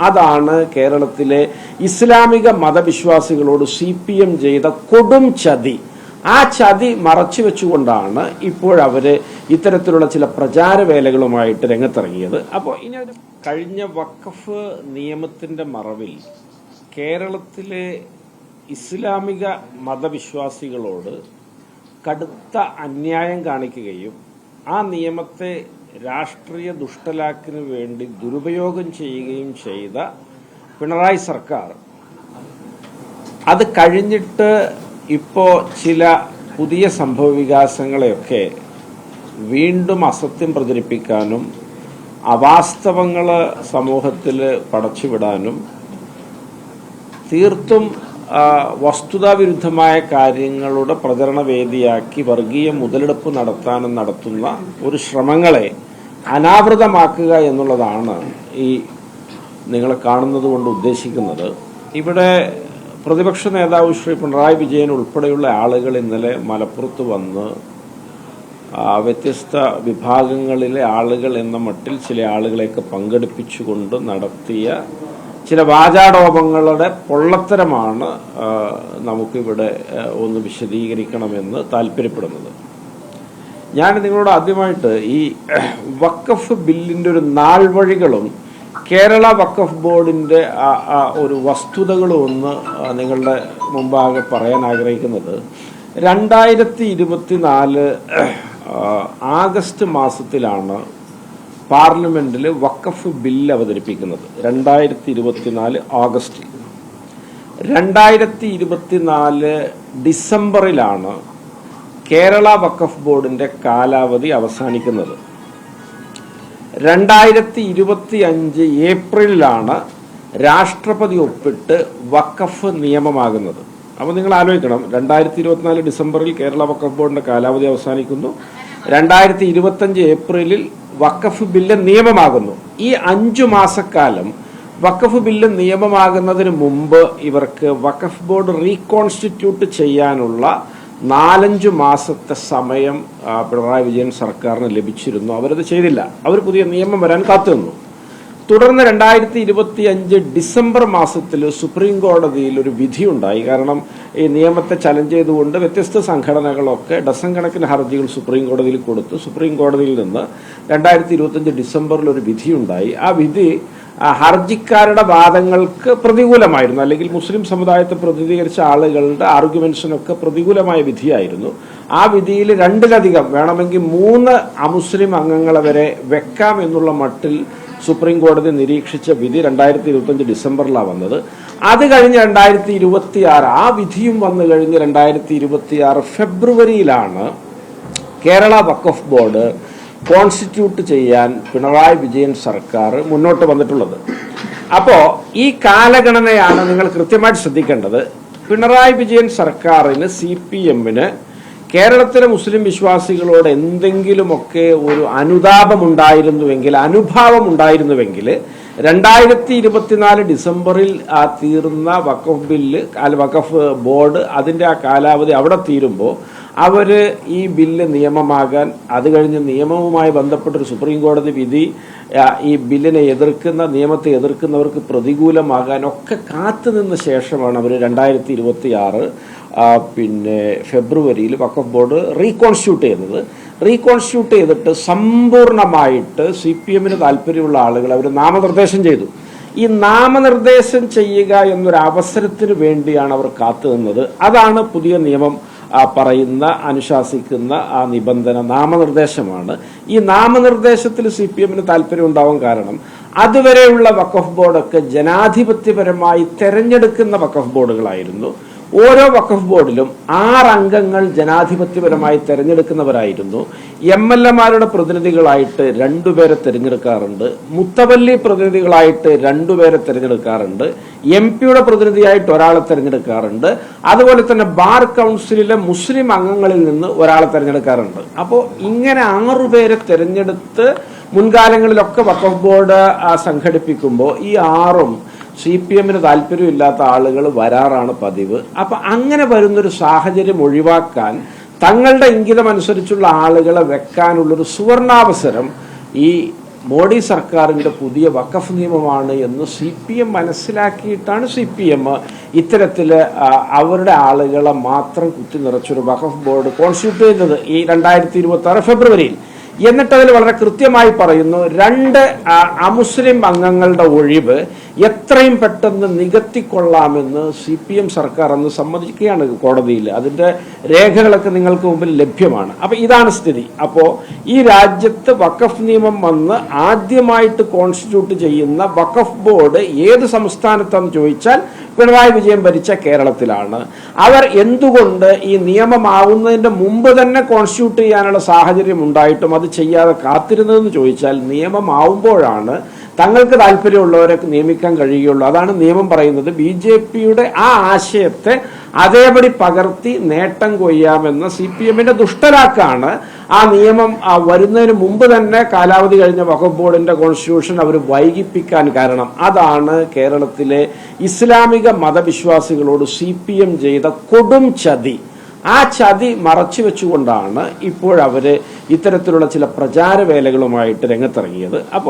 അതാണ് കേരളത്തിലെ ഇസ്ലാമിക മതവിശ്വാസികളോട് CPM ചെയ്ത കൊടും ചതി. ആ ചതി മറച്ചു വെച്ചുകൊണ്ടാണ് ഇപ്പോഴവര് ഇത്തരത്തിലുള്ള ചില പ്രചാരവേലകളുമായിട്ട് രംഗത്തിറങ്ങിയത്. അപ്പോൾ ഇനി കഴിഞ്ഞ വഖഫ് നിയമത്തിന്റെ മറവിൽ കേരളത്തിലെ ഇസ്ലാമിക മതവിശ്വാസികളോട് കടുത്ത അന്യായം കാണിക്കുകയും ആ നിയമത്തെ രാഷ്ട്രീയ ദുഷ്ടലാക്കിനു വേണ്ടി ദുരുപയോഗം ചെയ്യുകയും ചെയ്ത പിണറായി സർക്കാർ അത് കഴിഞ്ഞിട്ട് ഇപ്പോൾ ചില പുതിയ സംഭവവികാസങ്ങളെയൊക്കെ വീണ്ടും അസത്യം പ്രചരിപ്പിക്കാനും അവാസ്തവങ്ങൾ സമൂഹത്തിൽ പടച്ചുവിടാനും തീർത്തും വസ്തുതാവിരുദ്ധമായ കാര്യങ്ങളുടെ പ്രചരണവേദിയാക്കി വർഗീയ മുതലെടുപ്പ് നടത്താനും നടത്തുന്ന ഒരു ശ്രമങ്ങളെ അനാവൃതമാക്കുക എന്നുള്ളതാണ് ഈ നിങ്ങൾ കാണുന്നത് കൊണ്ട് ഉദ്ദേശിക്കുന്നത്. ഇവിടെ പ്രതിപക്ഷ നേതാവ് ശ്രീ പിണറായി വിജയൻ ഉൾപ്പെടെയുള്ള ആളുകൾ ഇന്നലെ മലപ്പുറത്ത് വന്ന് വ്യത്യസ്ത വിഭാഗങ്ങളിലെ ആളുകൾ എന്ന മട്ടിൽ ചില ആളുകളെയൊക്കെ പങ്കെടുപ്പിച്ചുകൊണ്ട് നടത്തിയ ചില വാചാടോപങ്ങളുടെ പൊള്ളത്തരമാണ് നമുക്കിവിടെ ഒന്ന് വിശദീകരിക്കണമെന്ന് താല്പര്യപ്പെടുന്നത്. ഞാൻ നിങ്ങളോട് ആദ്യമായിട്ട് ഈ വഖഫ് ബില്ലിന്റെ ഒരു നാൾവഴികളും കേരള വഖഫ് ബോർഡിന്റെ ഒരു വസ്തുതകളും ഒന്ന് നിങ്ങളുടെ മുമ്പാകെ പറയാൻ ആഗ്രഹിക്കുന്നത്, 2024 ആഗസ്റ്റ് മാസത്തിലാണ് പാർലമെന്റിൽ വഖഫ് ബില്ല് അവതരിപ്പിക്കുന്നത്. 2024 ഓഗസ്റ്റിൽ. 2024 ഡിസംബറിലാണ് കേരള വഖഫ് ബോർഡിന്റെ കാലാവധി അവസാനിക്കുന്നത്. 2025 ഏപ്രിലിലാണ് രാഷ്ട്രപതി ഒപ്പിട്ട് വഖഫ് നിയമമാകുന്നത്. അപ്പോൾ നിങ്ങൾ ആലോചിക്കണം, 2024 ഡിസംബറിൽ കേരള വഖഫ് ബോർഡിന്റെ കാലാവധി അവസാനിക്കുന്നു, 2025 ഏപ്രിലിൽ വഖഫ് ബില്ല് നിയമമാകുന്നു. ഈ 5 മാസക്കാലം വഖഫ് ബില്ല് നിയമമാകുന്നതിന് മുമ്പ് ഇവർക്ക് വഖഫ് ബോർഡ് റീകോൺസ്റ്റിറ്റ്യൂട്ട് ചെയ്യാനുള്ള 4-5 മാസത്തെ സമയം പിണറായി വിജയൻ സർക്കാരിന് ലഭിച്ചിരുന്നു. അവരത് ചെയ്തില്ല. അവർ പുതിയ നിയമം വരാൻ കാത്തുനിന്നു. തുടർന്ന് 2025 ഡിസംബർ മാസത്തിൽ സുപ്രീം കോടതിയിൽ ഒരു വിധിയുണ്ടായി. കാരണം ഈ നിയമത്തെ ചലഞ്ച് ചെയ്തുകൊണ്ട് വ്യത്യസ്ത സംഘടനകളൊക്കെ ഡസൻ കണക്കിന് ഹർജികൾ സുപ്രീം കോടതിയിൽ കൊടുത്തു. സുപ്രീം കോടതിയിൽ നിന്ന് 2025 ഡിസംബറിൽ ഒരു വിധിയുണ്ടായി. ആ വിധി ഹർജിക്കാരുടെ വാദങ്ങൾക്ക് പ്രതികൂലമായിരുന്നു, അല്ലെങ്കിൽ മുസ്ലിം സമുദായത്തെ പ്രതിനിധീകരിച്ച ആളുകളുടെ ആർഗ്യുമെന്റ്സിനൊക്കെ പ്രതികൂലമായ വിധിയായിരുന്നു. ആ വിധിയിൽ 2-ലധികം, വേണമെങ്കിൽ 3 അമുസ്ലിം അംഗങ്ങളെ വരെ വെക്കാം എന്നുള്ള മട്ടിൽ സുപ്രീം കോടതി നിരീക്ഷിച്ച വിധി 2025 ഡിസംബറിലാണ് വന്നത്. അത് കഴിഞ്ഞ് 2026 ആ വിധിയും വന്നു കഴിഞ്ഞ് 2026 ഫെബ്രുവരിയിലാണ് കേരള വഖഫ് ബോർഡ് കോൺസ്റ്റിറ്റ്യൂട്ട് ചെയ്യാൻ പിണറായി വിജയൻ സർക്കാർ മുന്നോട്ട് വന്നിട്ടുള്ളത്. അപ്പോൾ ഈ കാലഗണനയാണ് നിങ്ങൾ കൃത്യമായിട്ട് ശ്രദ്ധിക്കേണ്ടത്. പിണറായി വിജയൻ സർക്കാരിന് CPMന് കേരളത്തിലെ മുസ്ലിം വിശ്വാസികളോട് എന്തെങ്കിലുമൊക്കെ ഒരു അനുതാപമുണ്ടായിരുന്നുവെങ്കിൽ, അനുഭാവം ഉണ്ടായിരുന്നുവെങ്കിൽ 2024 ഡിസംബറിൽ തീർന്ന വഖഫ് ബില്ല്, വഖഫ് ബോർഡ് അതിന്റെ ആ കാലാവധി അവിടെ തീരുമ്പോൾ അവര് ഈ ബില്ല് നിയമമാകാൻ, അത് കഴിഞ്ഞ് നിയമവുമായി ബന്ധപ്പെട്ടൊരു സുപ്രീം കോടതി വിധി ഈ ബില്ലിനെ എതിർക്കുന്ന, നിയമത്തെ എതിർക്കുന്നവർക്ക് പ്രതികൂലമാകാൻ ഒക്കെ കാത്തുനിന്ന ശേഷമാണ് അവർ 2026 ഫെബ്രുവരിയിൽ വഖഫ് ബോർഡ് റീകോൺസ്റ്റിറ്റ്യൂട്ട് ചെയ്യുന്നത്. റീകോൺസ്റ്റിറ്റ്യൂട്ട് ചെയ്തിട്ട് സമ്പൂർണമായിട്ട് CPMന് താല്പര്യമുള്ള ആളുകൾ അവർ നാമനിർദ്ദേശം ചെയ്തു. ഈ നാമനിർദ്ദേശം ചെയ്യുക എന്നൊരു അവസരത്തിന് വേണ്ടിയാണ് അവർ കാത്തുനിന്നത്. അതാണ് പുതിയ നിയമം പറയുന്ന, അനുശാസിക്കുന്ന ആ നിബന്ധന നാമനിർദ്ദേശമാണ്. ഈ നാമനിർദ്ദേശത്തിൽ CPMന് താല്പര്യം ഉണ്ടാവാൻ കാരണം, അതുവരെയുള്ള വഖഫ് ബോർഡൊക്കെ ജനാധിപത്യപരമായി തെരഞ്ഞെടുക്കുന്ന വഖഫ് ബോർഡുകളായിരുന്നു. ഓരോ വഖഫ് ബോർഡിലും 6 അംഗങ്ങൾ ജനാധിപത്യപരമായി തെരഞ്ഞെടുക്കുന്നവരായിരുന്നു. MLAമാരുടെ പ്രതിനിധികളായിട്ട് 2 പേരെ തെരഞ്ഞെടുക്കാറുണ്ട്, മുത്തവല്ലി പ്രതിനിധികളായിട്ട് 2 പേരെ തെരഞ്ഞെടുക്കാറുണ്ട്, MP-യുടെ പ്രതിനിധിയായിട്ട് ഒരാളെ തെരഞ്ഞെടുക്കാറുണ്ട്, അതുപോലെ തന്നെ ബാർ കൗൺസിലിലെ മുസ്ലിം അംഗങ്ങളിൽ നിന്ന് ഒരാളെ തെരഞ്ഞെടുക്കാറുണ്ട്. അപ്പോൾ ഇങ്ങനെ 6 പേരെ തെരഞ്ഞെടുത്ത് മുൻകാലങ്ങളിലൊക്കെ വഖഫ് ബോർഡ് സംഘടിപ്പിക്കുമ്പോൾ ഈ 6ഉം CPMന് താല്പര്യമില്ലാത്ത ആളുകൾ വരാറാണ് പതിവ്. അപ്പൊ അങ്ങനെ വരുന്നൊരു സാഹചര്യം ഒഴിവാക്കാൻ തങ്ങളുടെ ഇംഗിതമനുസരിച്ചുള്ള ആളുകളെ വെക്കാനുള്ളൊരു സുവർണാവസരം ഈ മോഡി സർക്കാരിൻ്റെ പുതിയ വഖഫ് നിയമമാണ് എന്ന് CPM മനസ്സിലാക്കിയിട്ടാണ് CPM ഇത്തരത്തിൽ അവരുടെ ആളുകളെ മാത്രം കുത്തി നിറച്ചൊരു വഖഫ് ബോർഡ് കോൺസ്റ്റിറ്റ്യൂട്ട് ചെയ്യുന്നത് ഈ 2026 ഫെബ്രുവരിയിൽ. എന്നിട്ട് അതിൽ വളരെ കൃത്യമായി പറയുന്നു, 2 അമുസ്ലിം അംഗങ്ങളുടെ ഒഴിവ് എത്രയും പെട്ടെന്ന് നികത്തിക്കൊള്ളാമെന്ന് CPM സർക്കാർ അന്ന് സമ്മതിക്കുകയാണ് കോടതിയിൽ. അതിൻ്റെ രേഖകളൊക്കെ നിങ്ങൾക്ക് മുമ്പിൽ ലഭ്യമാണ്. അപ്പോൾ ഇതാണ് സ്ഥിതി. അപ്പോൾ ഈ രാജ്യത്ത് വഖഫ് നിയമം വന്ന് ആദ്യമായിട്ട് കോൺസ്റ്റിറ്റ്യൂട്ട് ചെയ്യുന്ന വഖഫ് ബോർഡ് ഏത് സംസ്ഥാനത്തെന്ന് ചോദിച്ചാൽ പിണറായി വിജയൻ ഭരിച്ച കേരളത്തിലാണ്. അവർ എന്തുകൊണ്ട് ഈ നിയമമാവുന്നതിൻ്റെ മുമ്പ് തന്നെ കോൺസ്റ്റിറ്റ്യൂട്ട് ചെയ്യാനുള്ള സാഹചര്യം ഉണ്ടായിട്ടും അത് ചെയ്യാതെ കാത്തിരുന്നതെന്ന് ചോദിച്ചാൽ, നിയമമാവുമ്പോഴാണ് തങ്ങൾക്ക് താല്പര്യമുള്ളവരെ നിയമിക്കാൻ കഴിയുള്ളൂ. അതാണ് നിയമം പറയുന്നത്. BJPയുടെ ആ ആശയത്തെ അതേപടി പകർത്തി നേട്ടം കൊയ്യാമെന്ന CPMന്റെ ദുഷ്ടലാക്കാണ് ആ നിയമം വരുന്നതിന് മുമ്പ് തന്നെ കാലാവധി കഴിഞ്ഞ വഖഫ് ബോർഡിന്റെ കോൺസ്റ്റിറ്റ്യൂഷൻ അവർ വൈകിപ്പിക്കാൻ കാരണം. അതാണ് കേരളത്തിലെ ഇസ്ലാമിക മതവിശ്വാസികളോട് CPM ചെയ്ത കൊടും ചതി. ആ ചതി മറച്ചു വെച്ചുകൊണ്ടാണ് ഇപ്പോഴവർ ഇത്തരത്തിലുള്ള ചില പ്രചാരവേലകളുമായിട്ട് രംഗത്തിറങ്ങിയത്. അപ്പോൾ